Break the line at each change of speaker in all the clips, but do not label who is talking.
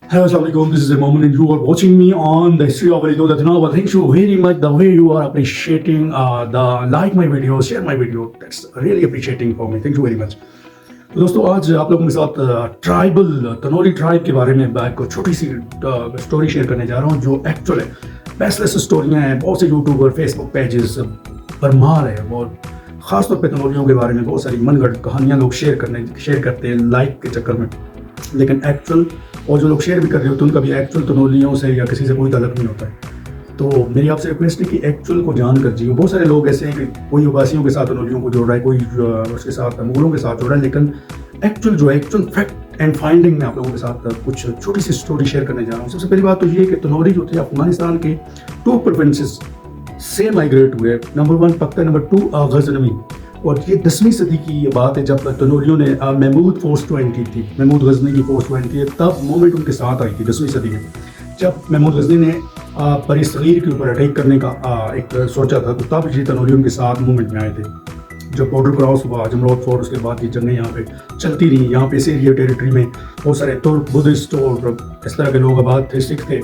Hello, Assalamualaikum. This is a moment and you are watching me on the history of Walido Datnawa. Thank you very much the way you are appreciating the like my video, share my video. That's really appreciating for me. Thank you very much. तो दोस्तों आज आप लोगों के साथ tribal Tanoli tribe के बारे में मैं एक छोटी सी स्टोरी शेयर करने जा रहा हूँ जो एक्चुअल है। बेस्टलेस स्टोरियाँ हैं, बहुत से यूट्यूबर फेसबुक पेजेस भरमार है और ख़ासतौर पे तनोलियों के बारे में बहुत सारी मनगढ़ंत कहानियाँ लोग शेयर करते हैं लाइक के चक्कर में। लेकिन एक्चुअल और जो लोग शेयर भी कर रहे होते हैं उनका भी एक्चुअल तनोलियों से या किसी से कोई ताल्लुक नहीं होता है। तो मेरी आपसे रिक्वेस्ट है कि एक्चुअल को जान कर जियो। बहुत सारे लोग ऐसे हैं कि कोई उबासियों के साथ तनोलियों को जोड़ रहा है, कोई उसके साथ मुगलों के साथ जोड़ रहा है, लेकिन एक्चुअल फैक्ट एंड फाइंडिंग में आप लोगों के साथ कुछ छोटी सी स्टोरी शेयर करने जा रहा हूँ। सबसे पहली बात तो ये कि तनोली जो थे अफगानिस्तान के 2 प्रोविंसेस से माइग्रेट हुए। नंबर 1 पख्ता, नंबर 2 गजनवी। और ये 10वीं सदी की ये बात है जब तनोलियों ने महमूद फोर्स ज्वाइन की थी। महमूद गजनी की फोर्स ज्वाइन की, तब मूवमेंट उनके साथ आई थी 10वीं सदी में। जब महमूद गजनी ने बरी सगीर के ऊपर अटैक करने का एक सोचा था, तो तब ये तनोलियों के साथ मूवमेंट में आए थे। जब बॉर्डर क्रॉस हुआ जमरोद फोर्ट, उसके बाद ये जंगें यहाँ पे चलती रही। यहाँ पे इस एरिया टेरिटरी में बहुत सारे तुर्क, बुद्धिस्ट और इस तरह के लोग आबाद थे, सिख थे,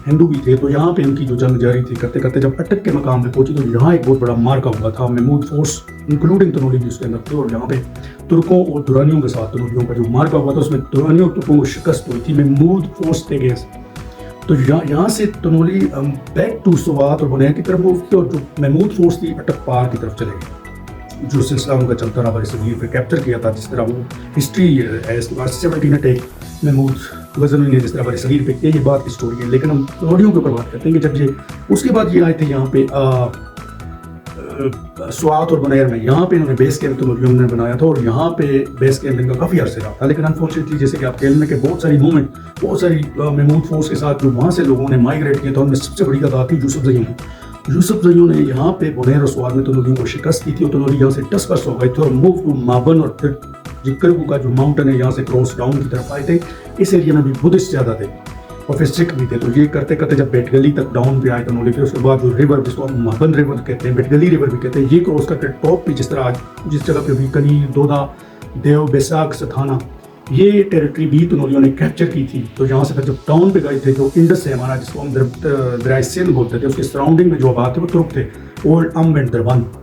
हिंदू भी थे। तो यहाँ पे इनकी जो जंग जारी थी करते करते जब अटक के मकाम पे पहुंची तो यहाँ एक बहुत बड़ा मार्का हुआ था। महमूद फोर्स इंक्लूडिंग तनोली भी उसके अंदर थे और यहाँ पे तुर्कों और दुरानियों के साथ तनोलियों का जो मार्का हुआ था उसमें दुरानियों और तुर्कों को शिकस्त हुई थी महमूद फोर्स के अगेंस्ट। तो यहाँ से तनोली बैक टू स्वात और बुनैर की तरफ मूव किया और जो महमूद फोर्स थी अटक पार की तरफ चले गए। जो सिलसिला उनका चलता रहा बड़ी सगीर पे कैप्चर किया था, जिस तरह वो हिस्ट्री है। इसके बाद 17 अटैक महमूद गजनवी ने जिस तरह बड़ी सगीर पे किया, ये बात की स्टोरी है। लेकिन हम तनोलियों के ऊपर बात करते हैं कि जब ये उसके बाद ये आए थे यहाँ पे स्वात और बुनैर में। यहाँ पे इन्होंने बेस कैंप तनोलियों ने बनाया था और यहाँ पे बेस कैंप इनका काफ़ी अर्से रहा था। लेकिन अनफॉर्चुनेटली जैसे कि आप कह लें कि बहुत सारी मूवमेंट, बहुत सारी महमूद फोर्स के साथ जो वहाँ से लोगों ने माइग्रेट किया था, उनमें सबसे बड़ी तादाद थी यूसुफ जईयों ने यहाँ पे बुनैर और स्वात में तनोलियों को शिकस्त की थी और तनोली यहाँ से टसपस हो गए थे और मूव टू माबन और फिर जिक्करगू का जो माउंटेन है यहाँ से क्रॉस डाउन की तरफ आए थे। इस एरिया में भी बुद्धिस्ट ज़्यादा थे और फिर सिख भी थे। तो ये करते करते जब बेटगली तक डाउन पे आए तनोली, फिर उसके बाद जो रिवर जिसको हम माबन रिवर कहते हैं, बेटगली रिवर भी कहते हैं, ये क्रॉस करके टॉप पे जिस तरह जिस जगह पे भी कनी, दोदा, देव, बैसाख, सथाना, ये टेरिटरी भी तनोलियों ने कैप्चर की थी। तो यहाँ से फिर जब टाउन पे गए थे, जो इंडस है हमारा जिसको हम दरिया सिंध बोलते थे, उसके सराउंडिंग में जो आबाद थे वो तुर्क थे, ओल्ड अम्ब एंड दरबंद।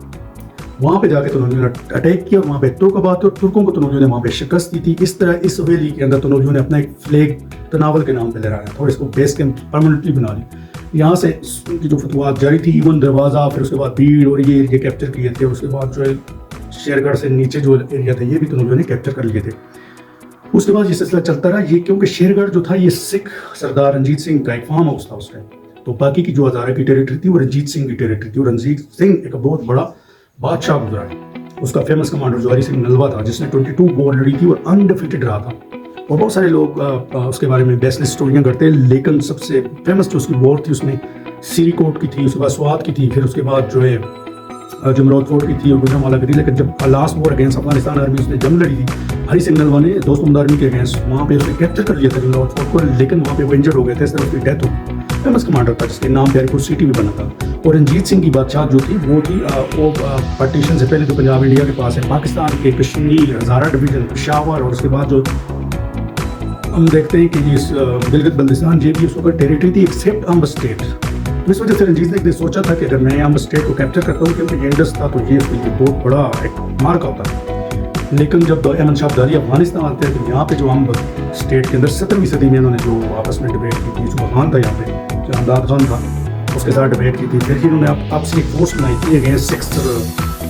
वहाँ पे जाके तनोलियों ने अटैक किया, वहाँ पे तुर्क आबाद थे और तुर्कों को तनोलियों ने वहाँ पे शिकस्त दी थी। इस तरह इस हवेली के अंदर तनोलियों ने अपना एक फ्लैग तनावल के नाम पे लहराया था और इसको बेस कैंप परमानेंटली बना ली। यहाँ से उनकी जो फतवात जारी थी, इवन दरवाज़ा, फिर उसके बाद भीड़ और ये एरिया कैप्चर किए थे। उसके बाद जो है शेरगढ़ से नीचे जो एरिया थे ये भी तनोलियों ने कैप्चर कर लिए थे। उसके बाद ये सिलसिला चलता रहा। ये क्योंकि शेरगढ़ जो था ये सिख सरदार रंजीत सिंह का एक फार्म हाउस था उस टाइम, तो बाकी की जो हज़ारा की टेरिटरी थी वो रंजीत सिंह की टेरिटरी थी। और रंजीत सिंह एक बहुत बड़ा बादशाह गुजरा है। उसका फेमस कमांडर जवाहरी सिंह नलवा था जिसने 22 वॉर लड़ी थी और अनडिफीटेड रहा था। और बहुत सारे लोग उसके बारे में बेस्टलेस स्टोरियाँ करते हैं, लेकिन सबसे फेमस जो उसकी वॉर थी उसमें सिरीकोट की थी, उसके बाद स्वात की थी, फिर उसके बाद जो है जमरोद फोर्ट की थी और गुजरांवाला की थी। लेकिन जब last war against Afghanistan army उसने जंग लड़ी थी हरी सिंह नलवा ने दोस्त आर्मी के अगेंस्ट, वहाँ पे उसने कैप्चर कर लिया था जमरोद फोर्ट को, लेकिन वहाँ पे वो इंजर्ड हो गए थे। इस तरह उसकी डेथ हो गई। फेमस कमांडर था जिसके नाम प्यारीपुर सिटी भी बना था। और रंजीत सिंह की बादशाह जो थी वो थी वो पार्टीशन से पहले तो पंजाब इंडिया के पास है, पाकिस्तान के कश्मीर, हज़ारा डिवीजन, पेशावर, और उसके बाद जो हम देखते हैं कि इस गिलगित बल्तिस्तान ये भी उसको टेरिटरी थी एक्सेप्ट अम्ब स्टेट। तो इस वजह से रंजीत ने सोचा था कि अगर मैं अम्ब स्टेट को कैप्चर करता हूँ, क्योंकि ये इंडस था तो ये बहुत बड़ा एक मार्क होता है। लेकिन जब अहमद शाह अब्दाली अफगानिस्तान आते हैं तो यहाँ पे जो अम्ब स्टेट के अंदर 17वीं सदी में इन्होंने जो आपस में डिबेट की थी, जो खान था यहाँ पे, जो अमदाद खान था, उसके साथ डिबेट की थी। फिर इन्होंने आपसी एक फोर्स बनाई थी अगेंस्ट सिक्स्थ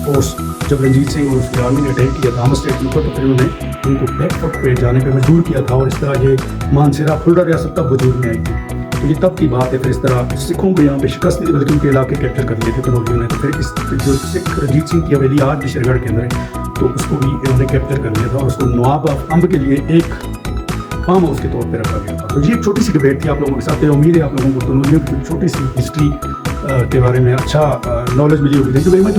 फोर्स। जब रंजीत सिंह और उसकी आर्मी ने अटैक किया था अम्ब स्टेट के ऊपर, तो फिर उन्होंने उनको बैकफुट पे जाने पे मजबूर किया था और इस तरह ये मानसरा फुल्डा रियासत तब वजूद में आई थी। तो ये तब की बात है। फिर इस तरह सिखों को यहाँ पे शिकस्त दी थी, बल्कि उनके इलाके कैप्चर कर लिए थे तनोलियों ने। तो फिर इस जो सिख रंजीत सिंह की हवेली आज भी शेरगढ़ के अंदर है, तो उसको भी इन्होंने कैप्चर कर लिया था और उसको नवाब अम्ब के लिए एक फार्म हाउस के तौर पे रखा गया था। तो ये एक छोटी सी डिबेट थी आप लोगों के साथ। उम्मीद है आप लोगों को तनोलियों की छोटी सी हिस्ट्री के बारे में अच्छा नॉलेज मिली होगी। Thank you very much.